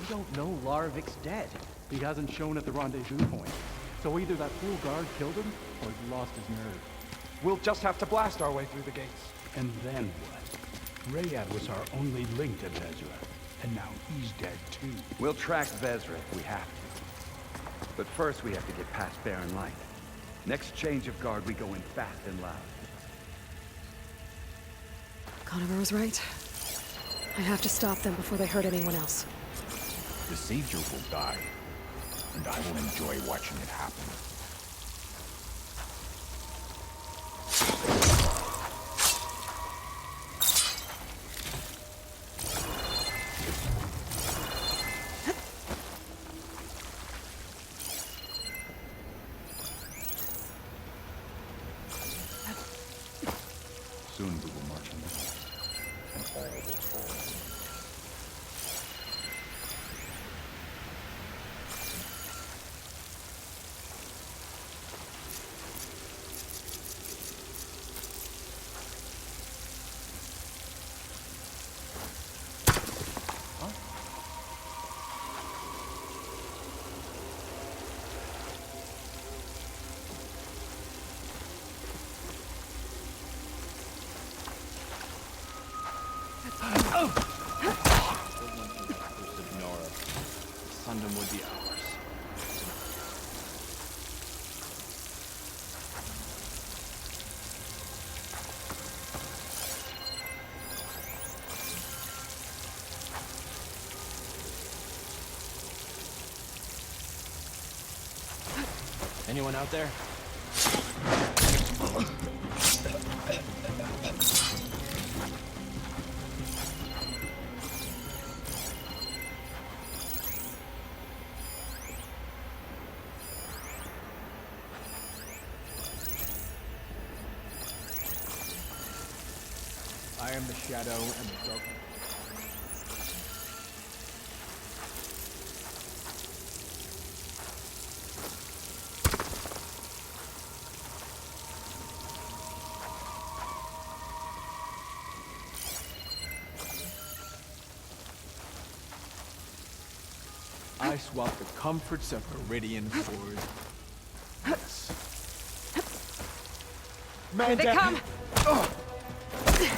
We don't know Larvik's dead. He hasn't shown at the rendezvous point. So either that fool guard killed him, or he lost his nerve. We'll just have to blast our way through the gates. And then what? Rayad was our only link to Vezra, and now he's dead too. We'll track Vezra if we have to. But first we have to get past Barren Light. Next change of guard, we go in fast and loud. Conover was right. I have to stop them before they hurt anyone else. The Savior will die, and I will enjoy watching it happen. Soon we will march on the west, and all will fall. Sundom would be ours. Anyone out there? I am the shadow and the dark. I swap the comforts of Viridian for this. Man, Here they come! No! Hey.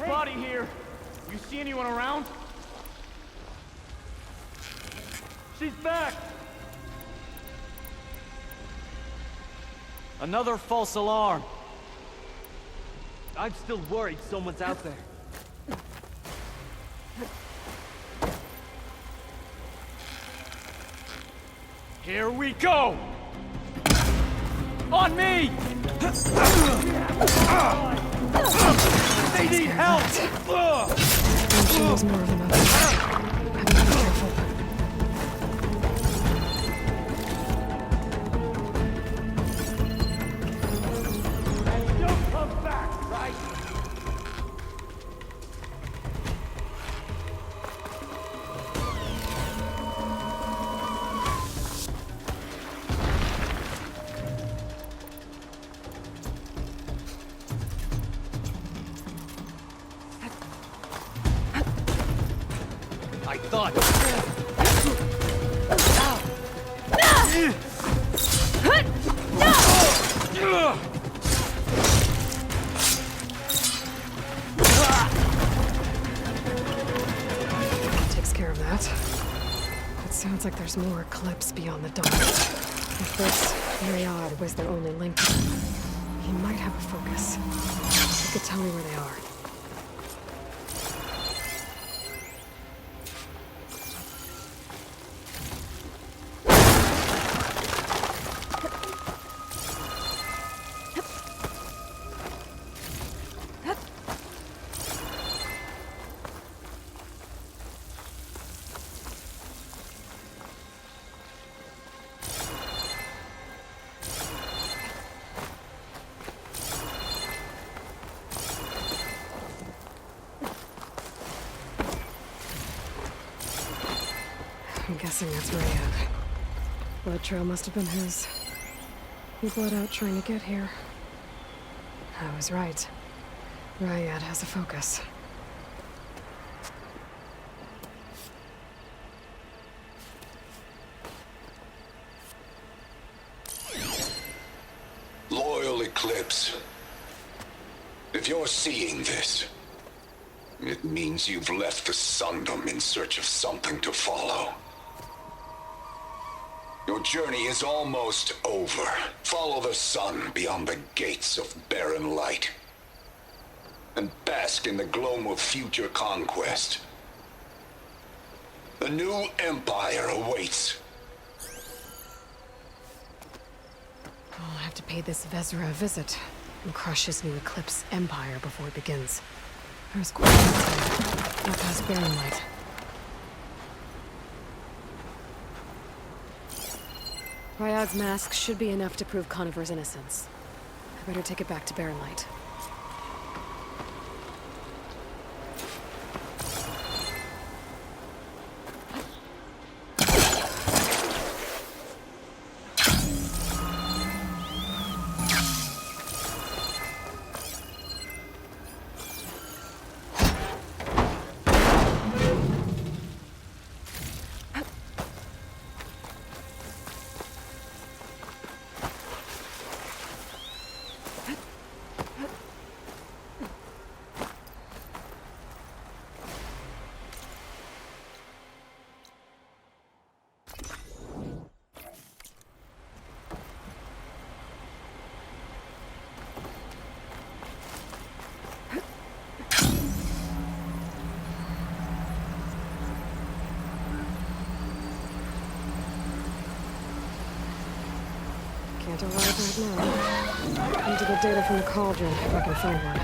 Body here! You see anyone around? She's back! Another false alarm. I'm still worried someone's out there. Here we go! On me! They need help! There's more of them out there. Have to be careful. And don't come back, right? I thought. Takes care of that. It sounds like there's more Eclipse beyond the dawn. If this Rayad was their only link, he might have a focus. He could tell me where they are. guessing that's Rayad. Blood trail must have been his. He bled out trying to get here. I was right. Rayad has a focus. Loyal Eclipse. If you're seeing this, it means you've left the Sundom in search of something to follow. Your journey is almost over. Follow the sun beyond the gates of barren light, and bask in the gloam of future conquest. A new empire awaits. I'll have to pay this Vezra a visit and crush his new Eclipse empire before it begins. There's quite a bit not past barren light. Ryad's mask should be enough to prove Conover's innocence. I better take it back to barren light. Can't arrive right now. Need to get data from the cauldron if I can find one.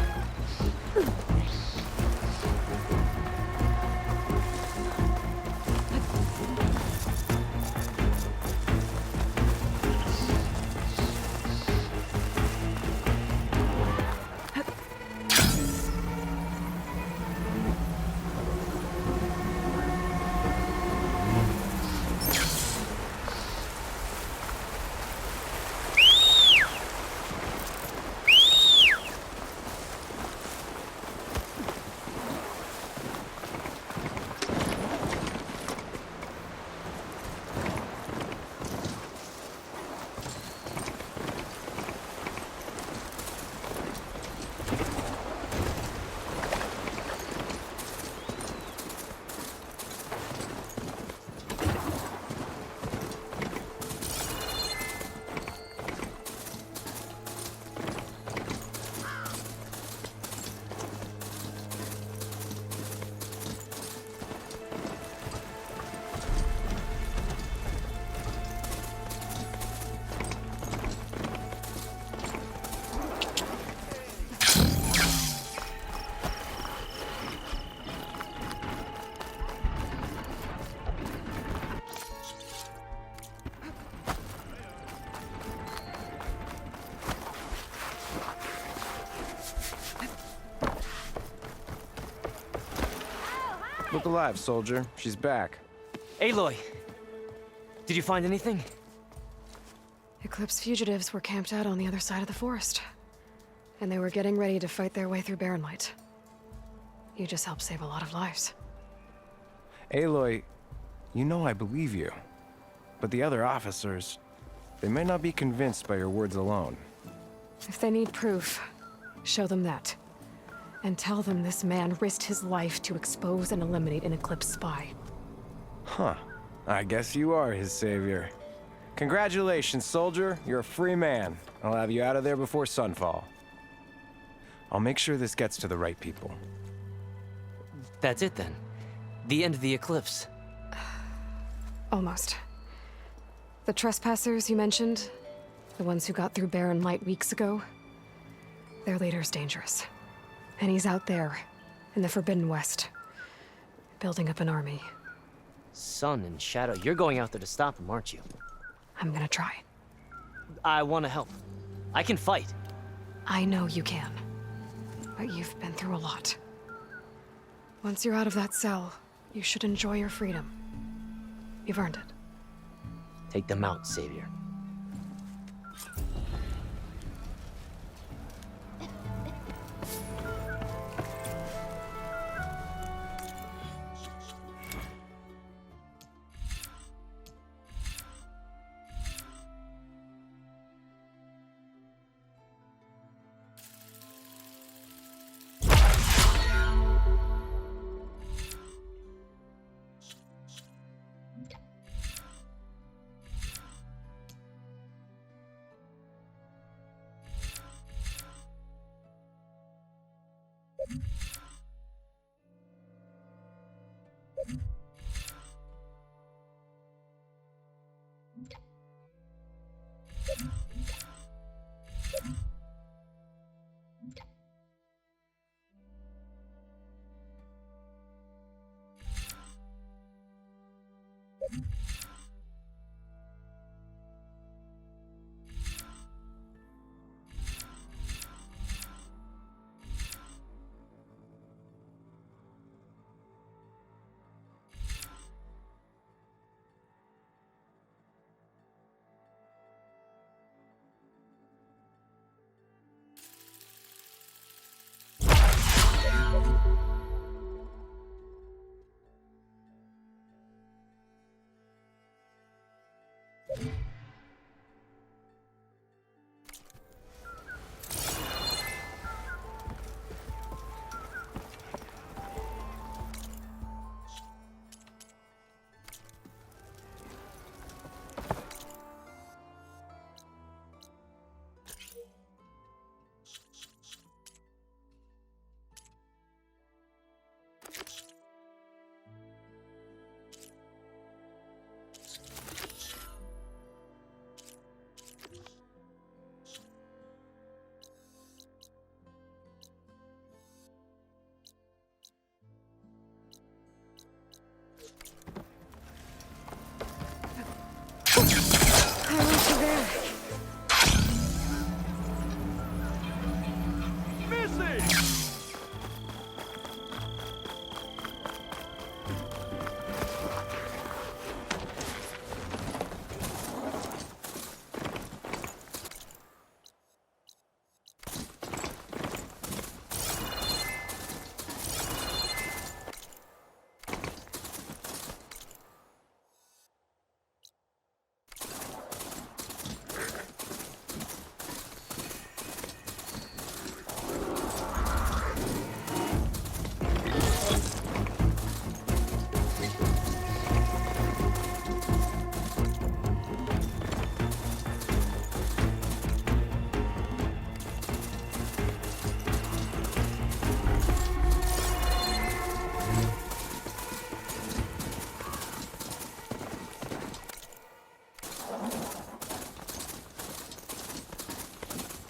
Look alive, soldier. She's back. Aloy! Did you find anything? Eclipse fugitives were camped out on the other side of the forest. And they were getting ready to fight their way through barren light. You just helped save a lot of lives. Aloy, you know I believe you. But the other officers, they may not be convinced by your words alone. If they need proof, show them that. And tell them this man risked his life to expose and eliminate an Eclipse spy. Huh. I guess you are his savior. Congratulations, soldier. You're a free man. I'll have you out of there before sunfall. I'll make sure this gets to the right people. That's it then. The end of the Eclipse. Almost. The trespassers you mentioned, the ones who got through barren light weeks ago, their leader's dangerous. And he's out there, in the Forbidden West, building up an army. Sun and Shadow, you're going out there to stop him, aren't you? I'm gonna try. I want to help. I can fight. I know you can. But you've been through a lot. Once you're out of that cell, you should enjoy your freedom. You've earned it. Take them out, Savior. I want you there.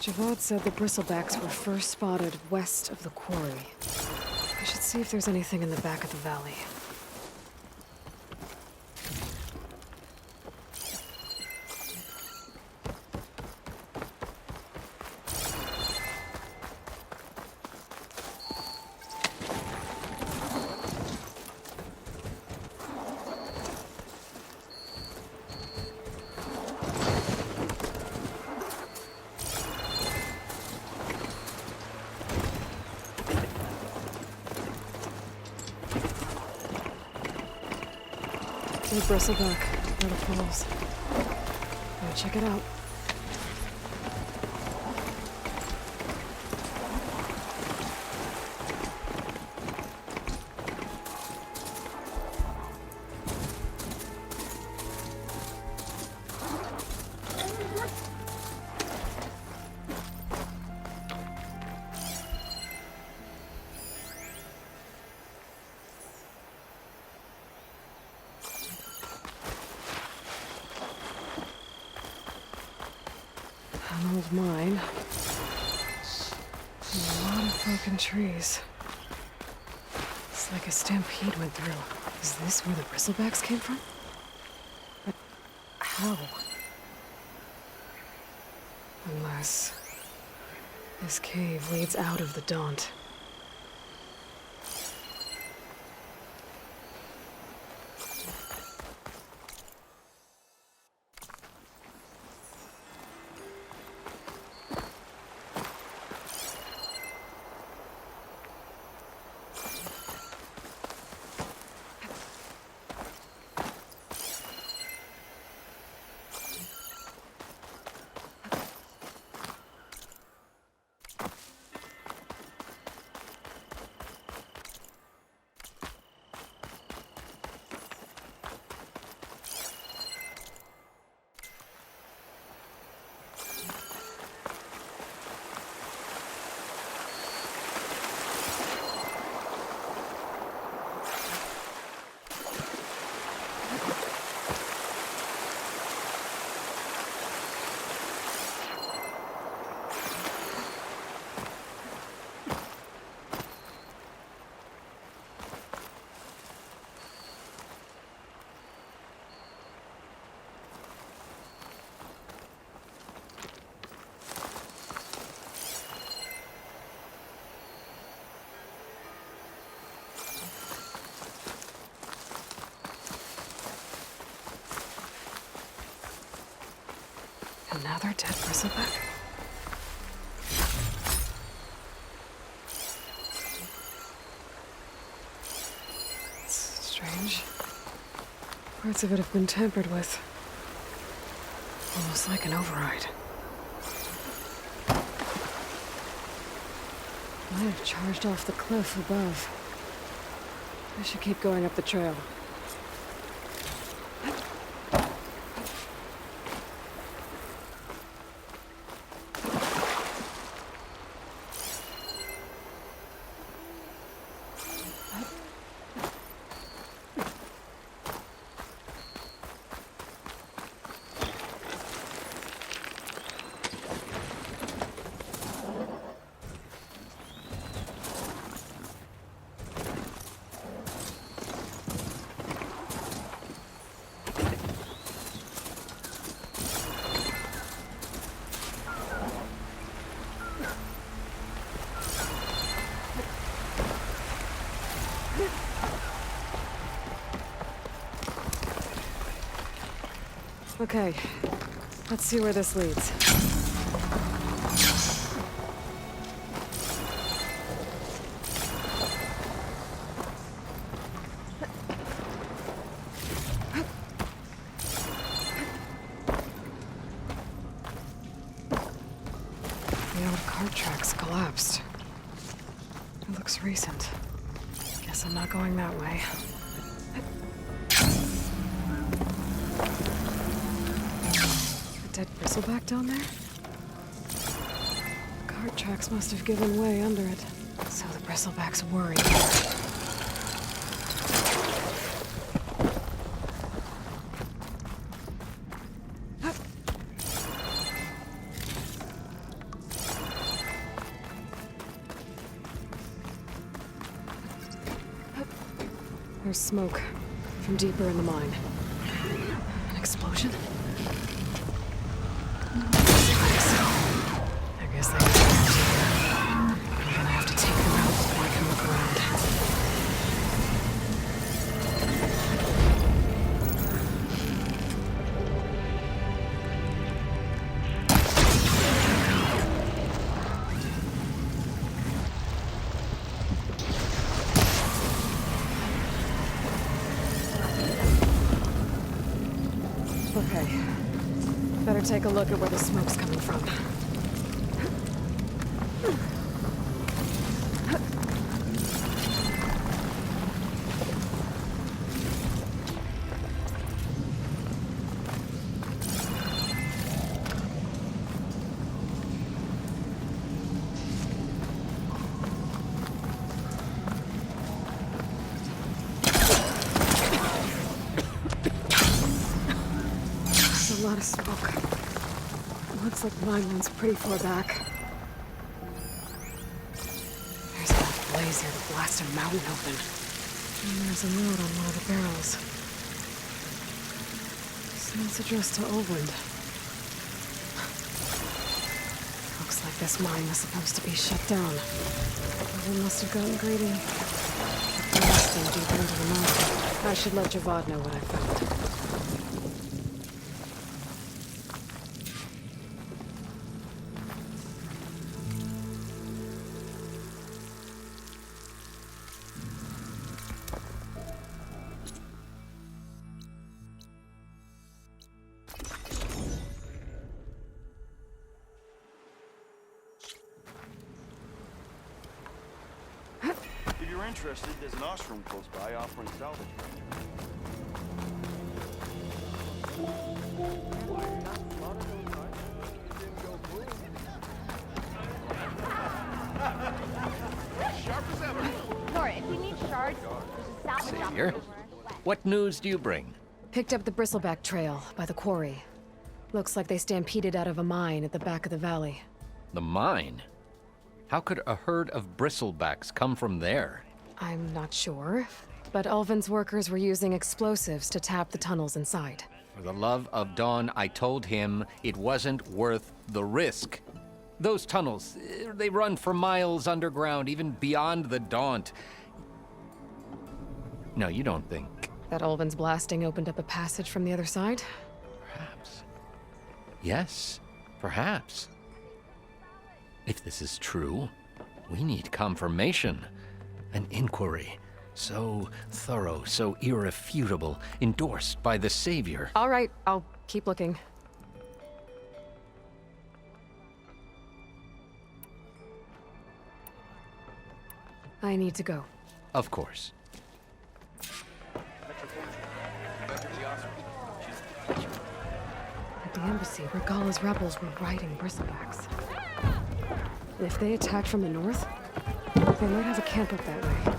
Javad said the bristlebacks were first spotted west of the quarry. I should see if there's anything in the back of the valley. The bristleback, where it falls. Now check it out. An old mine. And a lot of broken trees. It's like a stampede went through. Is this where the bristlebacks came from? But how? Unless this cave leads out of the Daunt. Another dead bristleback? It's strange. Parts of it have been tampered with. Almost like an override. Might have charged off the cliff above. I should keep going up the trail. Okay, let's see where this leads. The old cart tracks collapsed. It looks recent. Guess I'm not going that way. Dead bristleback down there? Cart tracks must have given way under it. So the bristleback's worried. There's smoke from deeper in the mine. An explosion? I guess they have to. I'm gonna have to take them out before I can look around. Okay. Better take a look at where the smoke's coming from. There's a lot of smoke. Looks like mine runs pretty far back. There's enough blaze here to blast a mountain open. And there's a note on one of the barrels. This note's addressed to Olvind. Looks like this mine was supposed to be shut down. Olvind must have gotten greedy. Kept blasting deeper into the mountain. I should let Javad know what I found. If you're interested, there's an ashram close by offering salvage. Sharp as ever. Nora, if we need shards, there's a salvage Savior, operator. what news do you bring? Picked up the bristleback trail by the quarry. Looks like they stampeded out of a mine at the back of the valley. The mine? How could a herd of bristlebacks come from there? I'm not sure, but Ulvin's workers were using explosives to tap the tunnels inside. For the love of Dawn, I told him it wasn't worth the risk. Those tunnels, they run for miles underground, even beyond the Daunt. No, you don't think. That Ulvin's blasting opened up a passage from the other side? Perhaps. Yes. Perhaps. If this is true, we need confirmation. An inquiry. So thorough, so irrefutable, endorsed by the Savior. All right, I'll keep looking. I need to go. Of course. At the embassy, Regala's rebels were riding bristlebacks. And if they attacked from the north, they might have a camp up that way.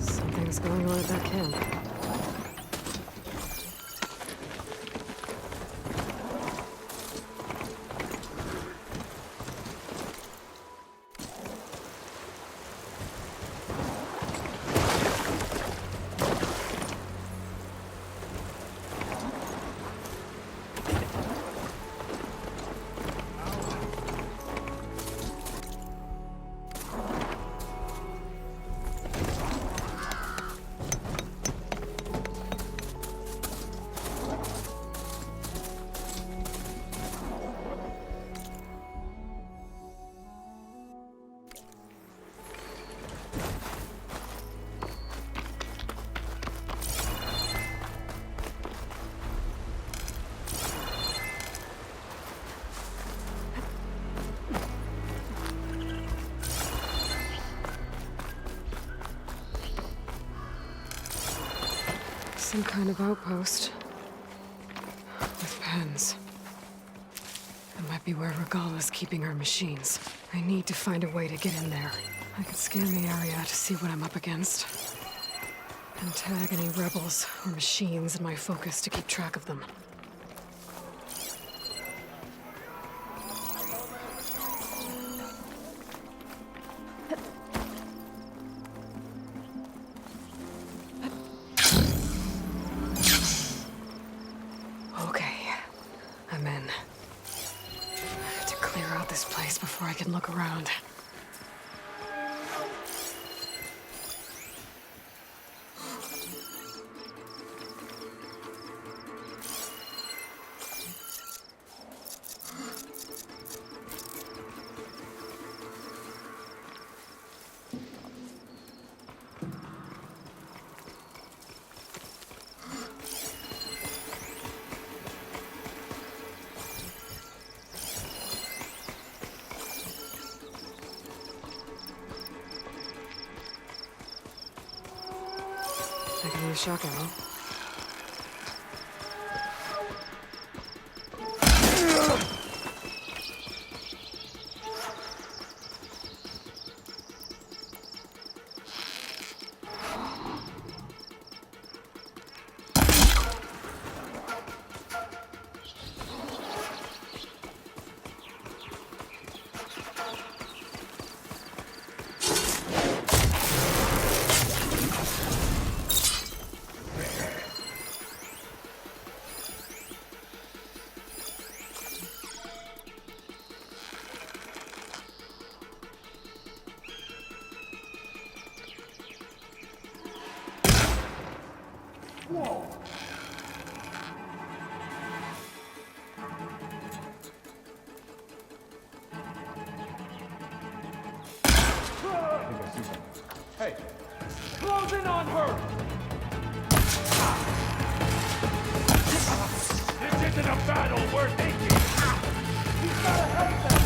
Something's going on at that camp. Some kind of outpost. With pens. That might be where Regala's keeping her machines. I need to find a way to get in there. I could scan the area to see what I'm up against. And tag any rebels or machines in my focus to keep track of them. Before I can look around. I can use shock ammo. Hey, close in on her! This isn't a battle worth thinking! He's gotta help them!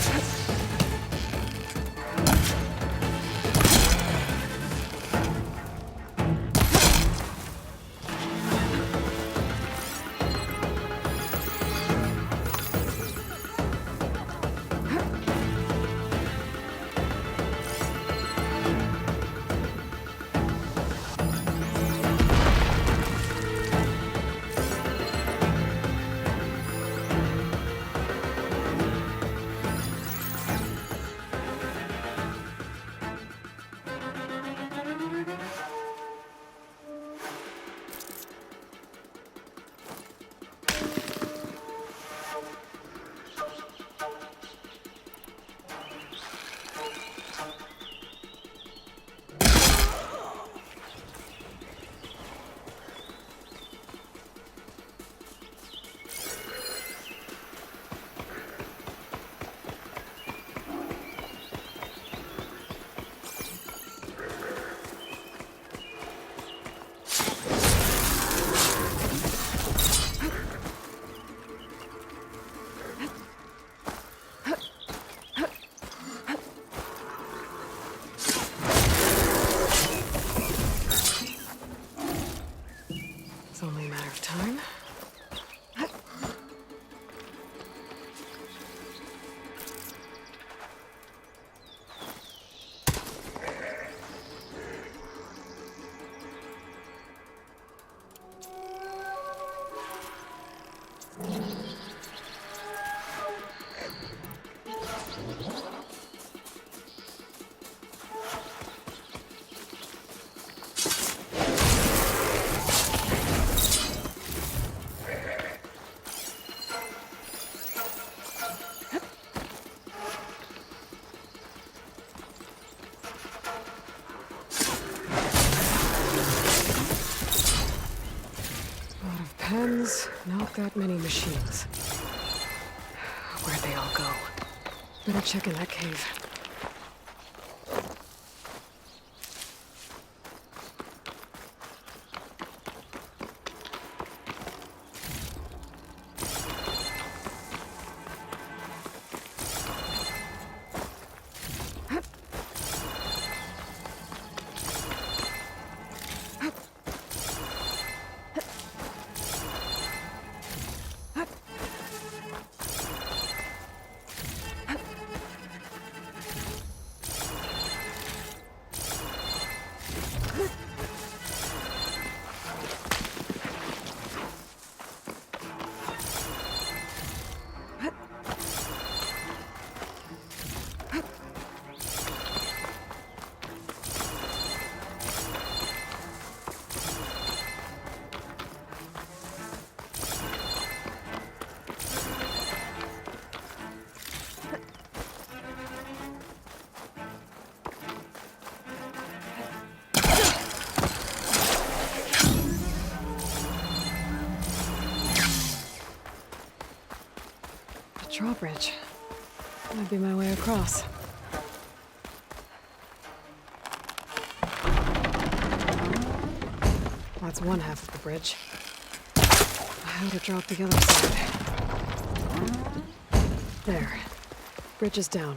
Only a matter of time. Pens, not that many machines. Where'd they all go? Better check in that cave. Drawbridge. Might be my way across. That's one half of the bridge. How to drop the other side? There. Bridge is down.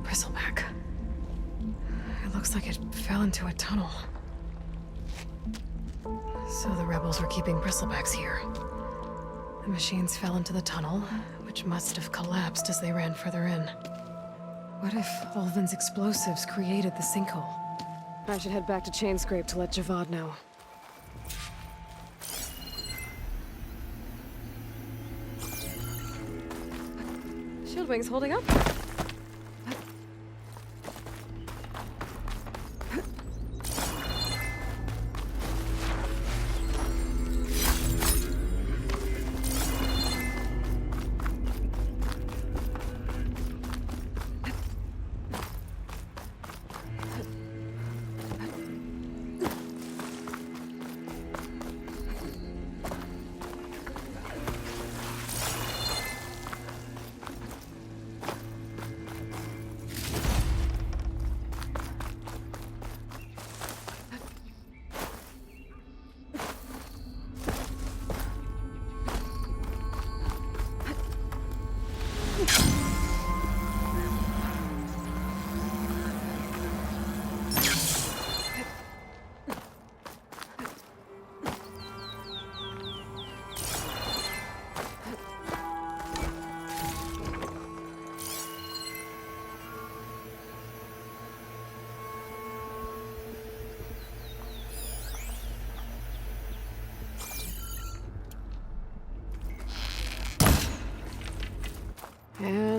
Bristleback. It looks like it fell into a tunnel. So the rebels were keeping bristlebacks here. The machines fell into the tunnel, which must have collapsed as they ran further in. What if Ulvin's explosives created the sinkhole? I should head back to Chainscrape to let Javad know. Shieldwing's holding up.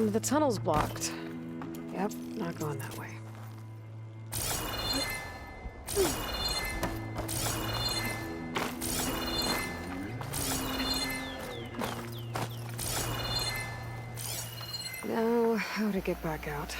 One of the tunnels blocked. Yep, not going that way. Now, how to get back out?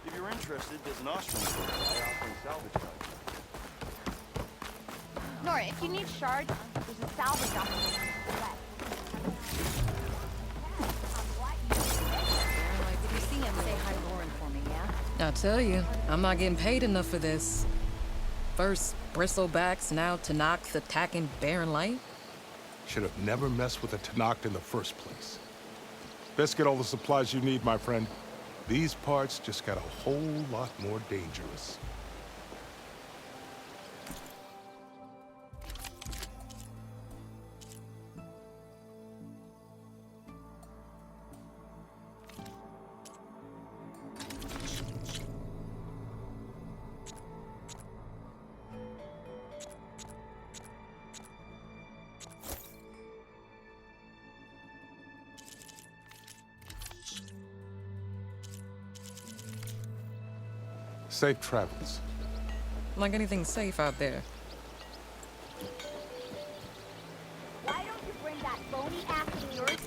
If you're interested, there's an ostrom close by offering salvage cards. Nora, if you need shards, there's a salvage operation to the left. Like, if you see him, say hi to Lauren for me, yeah? I tell you, I'm not getting paid enough for this. First, bristlebacks, now Tanakh's attacking Barren Light. Should have never messed with a Tanakh in the first place. Best get all the supplies you need, my friend. These parts just got a whole lot more dangerous. Safe travels. Like anything safe out there. Why don't you bring that bony ass of yours?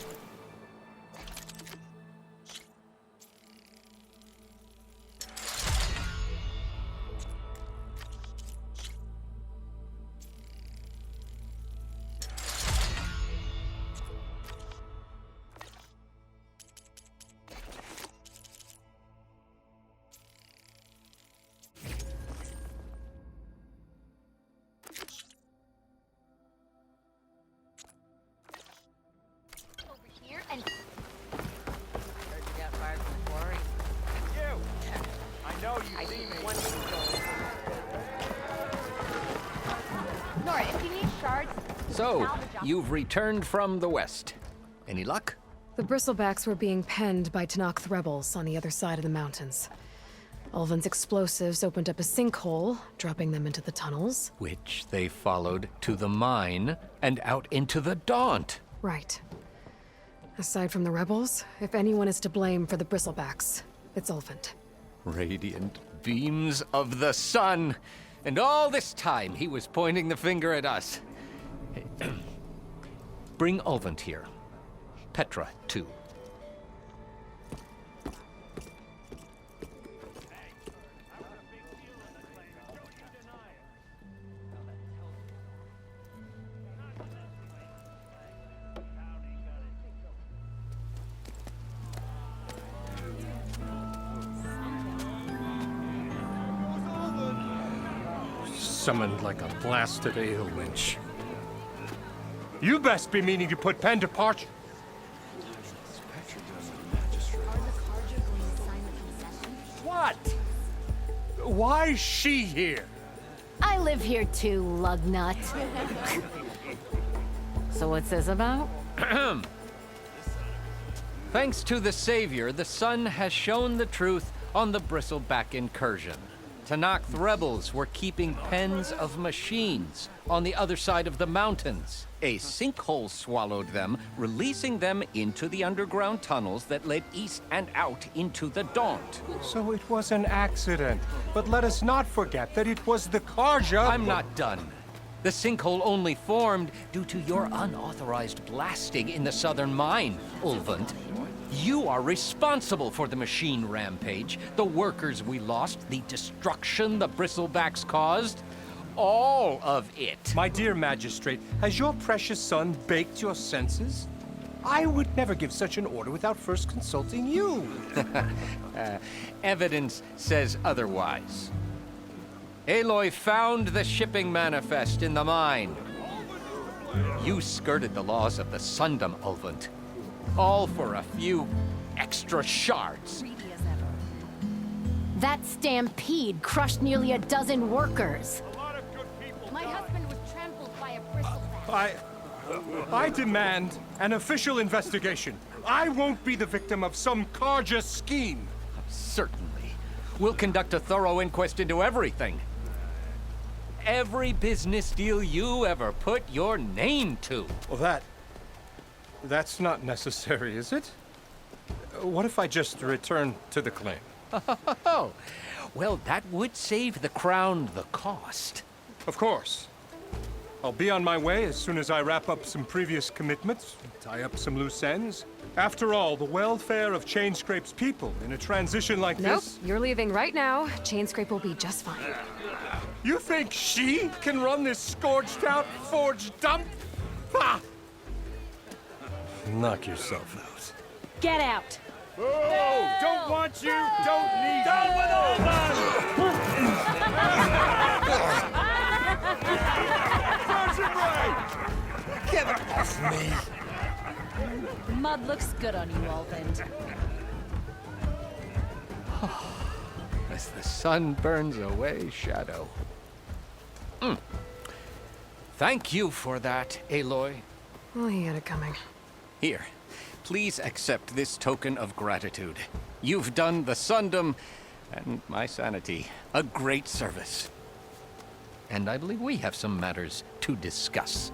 And Heard you got fired from the quarry. You! I know you see me. Nora, if you need shards, there's a So, salvage operation. you've returned from the west. Any luck? The bristlebacks were being penned by Tanakh's rebels on the other side of the mountains. Ulvin's explosives opened up a sinkhole, dropping them into the tunnels. Which they followed to the mine and out into the Daunt. Right. Aside from the rebels, if anyone is to blame for the bristlebacks, it's Ulvin. Radiant beams of the sun. And all this time he was pointing the finger at us. Bring Ulvin here. Petra, too. Summoned like a blasted ale winch. You best be meaning to put pen to parchment. What? Why's she here? I live here too, lugnut. So what's this about? Thanks to the Savior, the sun has shown the truth on the bristleback incursion. Tanakh rebels were keeping pens of machines on the other side of the mountains. A sinkhole swallowed them, releasing them into the underground tunnels that led east and out into the Daunt. So it was an accident. But let us not forget that it was the Karja... I'm not done. The sinkhole only formed due to your unauthorized blasting in the southern mine, Ulvund. You are responsible for the machine rampage, the workers we lost, the destruction the bristlebacks caused. All of it. My dear magistrate, has your precious son baked your senses? I would never give such an order without first consulting you. Evidence says otherwise. Aloy found the shipping manifest in the mine. You skirted the laws of the Sundom, Ulvund. All for a few extra shards. That stampede crushed nearly a dozen workers. My husband was trampled by a bristleback. I demand an official investigation. I won't be the victim of some Karja scheme. Certainly. We'll conduct a thorough inquest into everything. Every business deal you ever put your name to. Well, that's not necessary, is it? What if I just return to the claim? Oh, well, that would save the Crown the cost. Of course. I'll be on my way as soon as I wrap up some previous commitments, tie up some loose ends. After all, the welfare of Chainscrape's people in a transition like this... Nope, you're leaving right now. Chainscrape will be just fine. You think she can run this scorched-out forged dump? Ha! Knock yourself out. Get out! Oh, don't want you, don't need you. Down with all Get off me! Mud looks good on you, Ulvund. As the sun burns away shadow. Thank you for that, Aloy. Well, he had it coming. Here, please accept this token of gratitude. You've done the Sundom and my sanity a great service. And I believe we have some matters to discuss.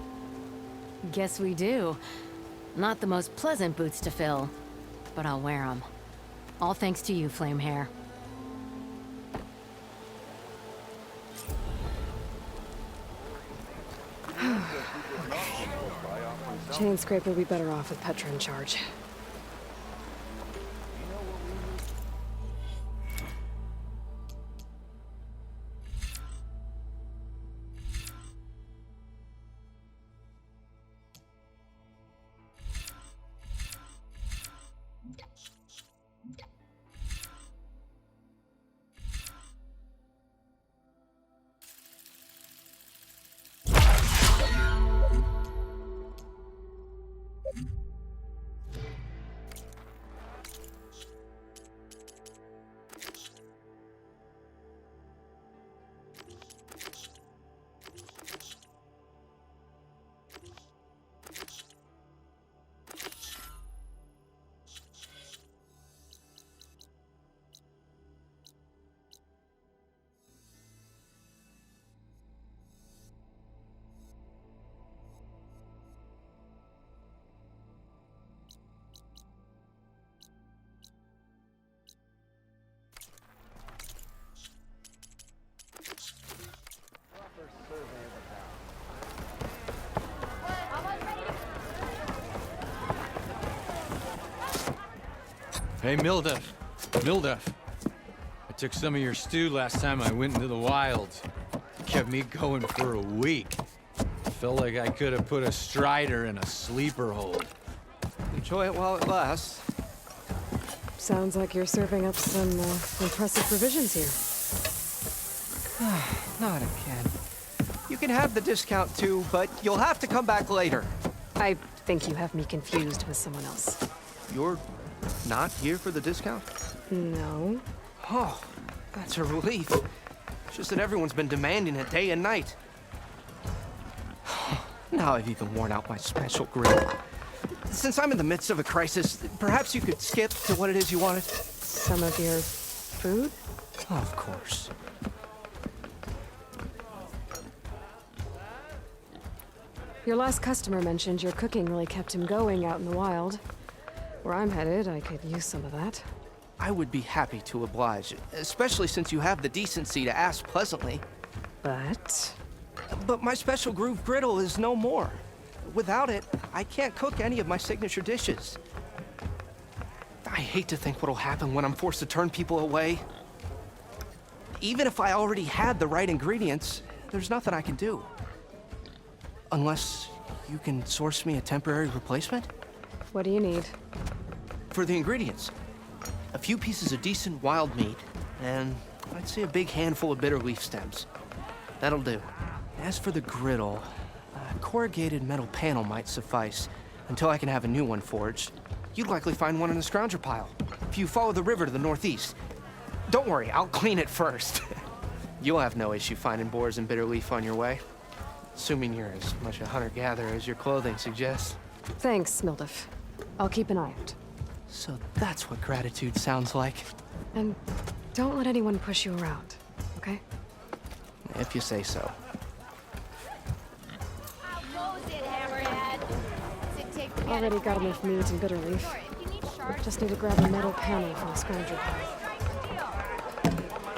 Guess we do. Not the most pleasant boots to fill, but I'll wear them. All thanks to you, Flamehair. Chainscrape will be better off with Petra in charge. Hey, Mildef. Mildef. I took some of your stew last time I went into the wilds. Kept me going for a week. Felt like I could have put a strider in a sleeper hold. Enjoy it while it lasts. Sounds like you're serving up some impressive provisions here. Not again. You can have the discount too, but you'll have to come back later. I think you have me confused with someone else. You're not here for the discount? No. Oh, that's a relief. It's just that everyone's been demanding it day and night. Now I've even worn out my special grill. Since I'm in the midst of a crisis, perhaps you could skip to what it is you wanted? Some of your food? Oh, of course. Your last customer mentioned your cooking really kept him going out in the wild. Where I'm headed, I could use some of that. I would be happy to oblige, especially since you have the decency to ask pleasantly. But my special groove griddle is no more. Without it, I can't cook any of my signature dishes. I hate to think what'll happen when I'm forced to turn people away. Even if I already had the right ingredients, there's nothing I can do. Unless you can source me a temporary replacement? What do you need? For the ingredients, a few pieces of decent wild meat, and I'd say a big handful of bitter leaf stems. That'll do. As for the griddle, a corrugated metal panel might suffice until I can have a new one forged. You'd likely find one in the scrounger pile, if you follow the river to the northeast. Don't worry, I'll clean it first. You'll have no issue finding boars and bitter leaf on your way. Assuming you're as much a hunter-gatherer as your clothing suggests. Thanks, Mildef. I'll keep an eye out. So that's what gratitude sounds like. And don't let anyone push you around, okay? If you say so. Already got enough meat and bitter leaf. Just need to grab a metal panel from the scrounger pile.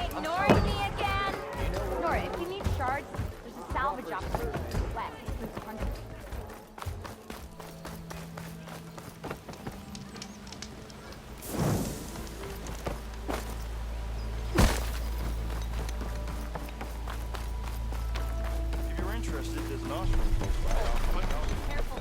Ignoring me again? Nora, if you need shards, there's a salvage option to the west. Through the country. If you're interested, there's an ostrom close by. Careful.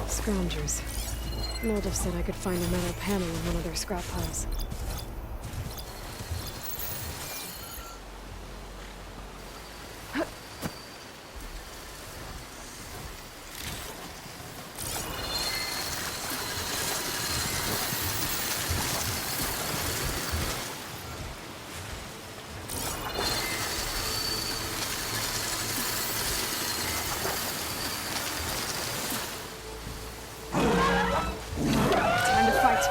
Scroungers. Mildef said I could find a metal panel in one of their scrap piles. Time to fight.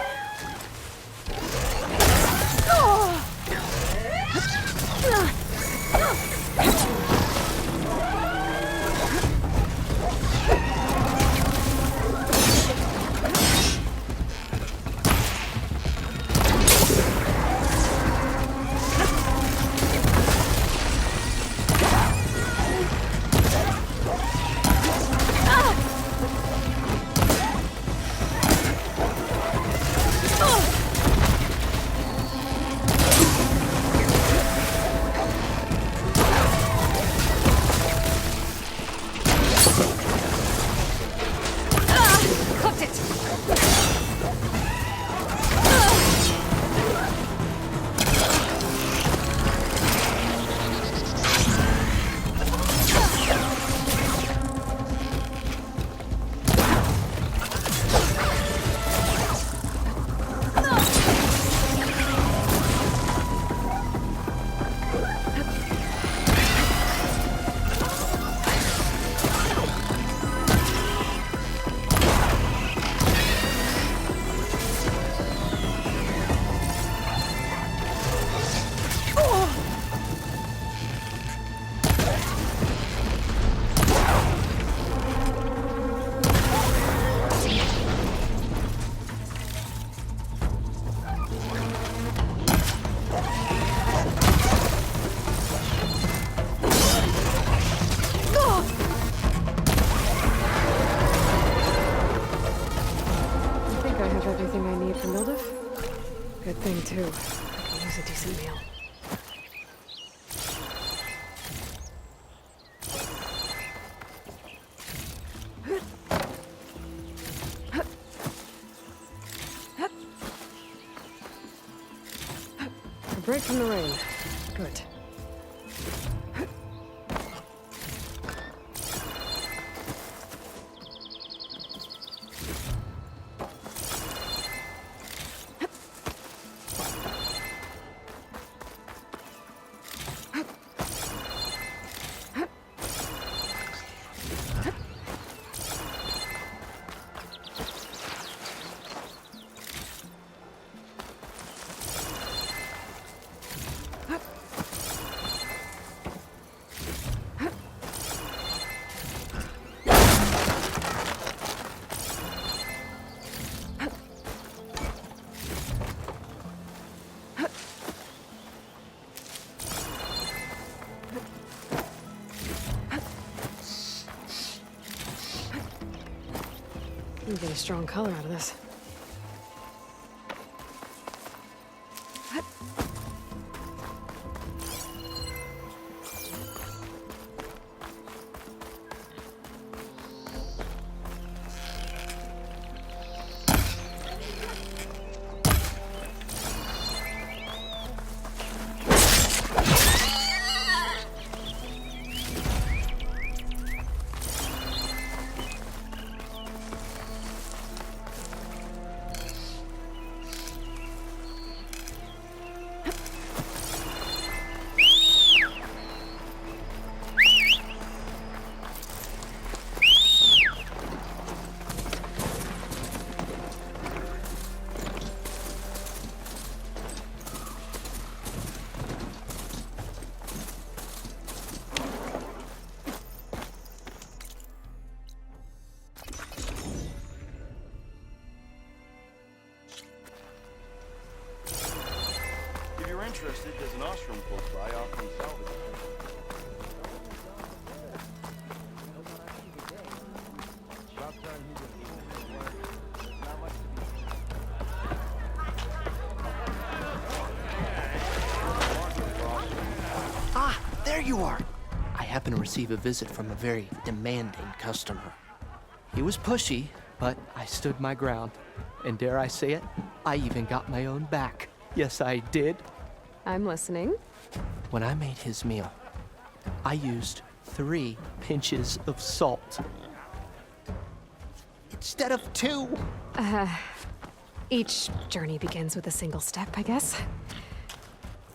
too. I could use a decent meal. A break from the rain. Good. You get a strong color out of this. If you're interested, there's an ostrom close by offering salvage. Ah, there you are! I happen to receive a visit from a very demanding customer. He was pushy, but I stood my ground. And dare I say it, I even got my own back. Yes, I did. I'm listening. When I made his meal, I used 3 pinches of salt. Instead of 2! Each journey begins with a single step, I guess.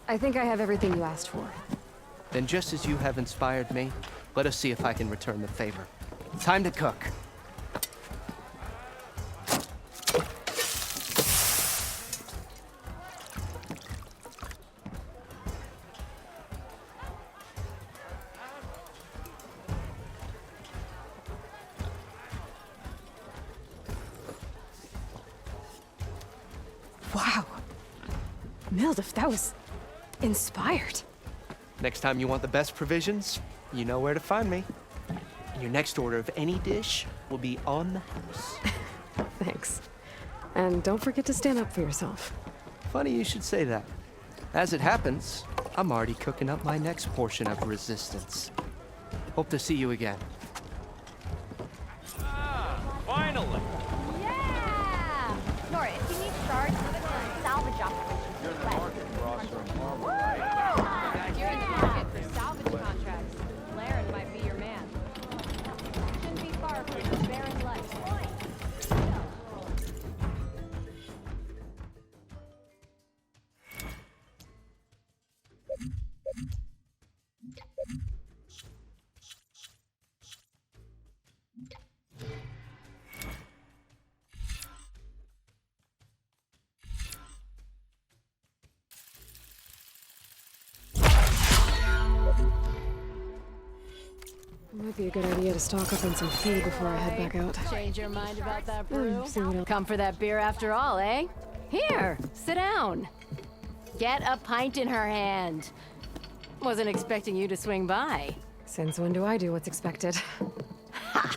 I think I have everything you asked for. Then just as you have inspired me, let us see if I can return the favor. Time to cook. Wow. Mildef, that was inspired. Next time you want the best provisions, you know where to find me. And your next order of any dish will be on the house. Thanks. And don't forget to stand up for yourself. Funny you should say that. As it happens, I'm already cooking up my next portion of resistance. Hope to see you again. Finally! Yeah! Nora, if you need shards, salvage operations. You're in the market for ostrom marble, right? You're in the market for salvage contracts. Laren might be your man. Shouldn't be far from the barren life. It might be a good idea to stock up on some food before I head back out. Change your mind about that brew? See what else. Come for that beer after all, eh? Here, sit down. Get a pint in her hand. Wasn't expecting you to swing by. Since when do I do what's expected? Ha!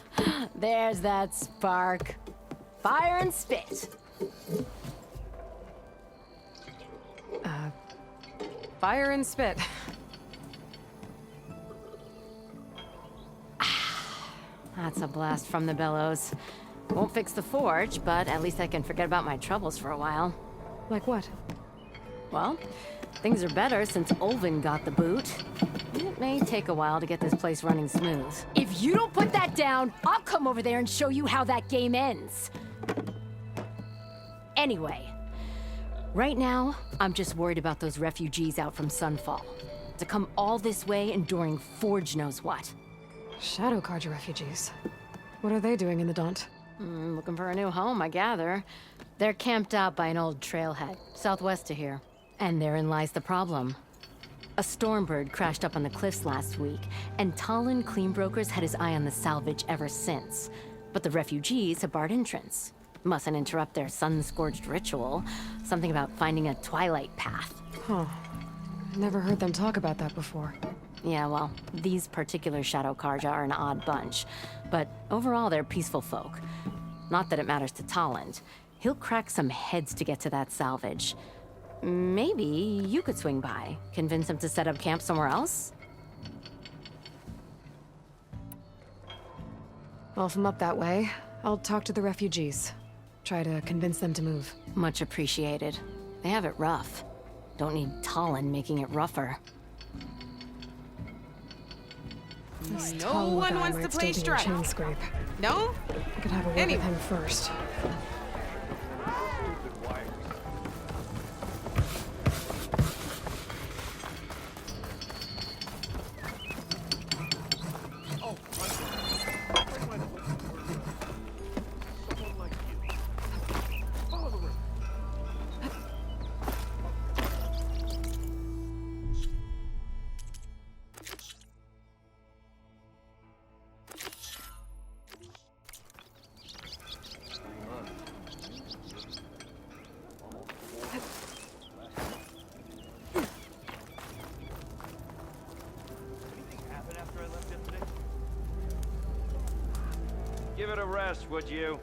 There's that spark. Fire and spit. Fire and spit. That's a blast from the bellows. Won't fix the forge, but at least I can forget about my troubles for a while. Like what? Well, things are better since Olvin got the boot. It may take a while to get this place running smooth. If you don't put that down, I'll come over there and show you how that game ends. Anyway, right now, I'm just worried about those refugees out from Sunfall. To come all this way enduring Forge knows what. Shadow Carja refugees. What are they doing in the Daunt? Looking for a new home, I gather. They're camped out by an old trailhead, southwest of here. And therein lies the problem. A Stormbird crashed up on the cliffs last week, and Talon Cleanbrokers had his eye on the salvage ever since. But the refugees have barred entrance. Mustn't interrupt their sun-scorched ritual. Something about finding a twilight path. Huh. Never heard them talk about that before. Yeah, well, these particular Shadow Carja are an odd bunch. But overall, they're peaceful folk. Not that it matters to Talon. He'll crack some heads to get to that salvage. Maybe you could swing by, convince him to set up camp somewhere else? Well, if I'm up that way, I'll talk to the refugees. Try to convince them to move. Much appreciated. They have it rough. Don't need Talon making it rougher. This No Talon one guy wants might to still play be in strike. Chain Scrape. No? I could have a word with him first. Give it a rest, would you?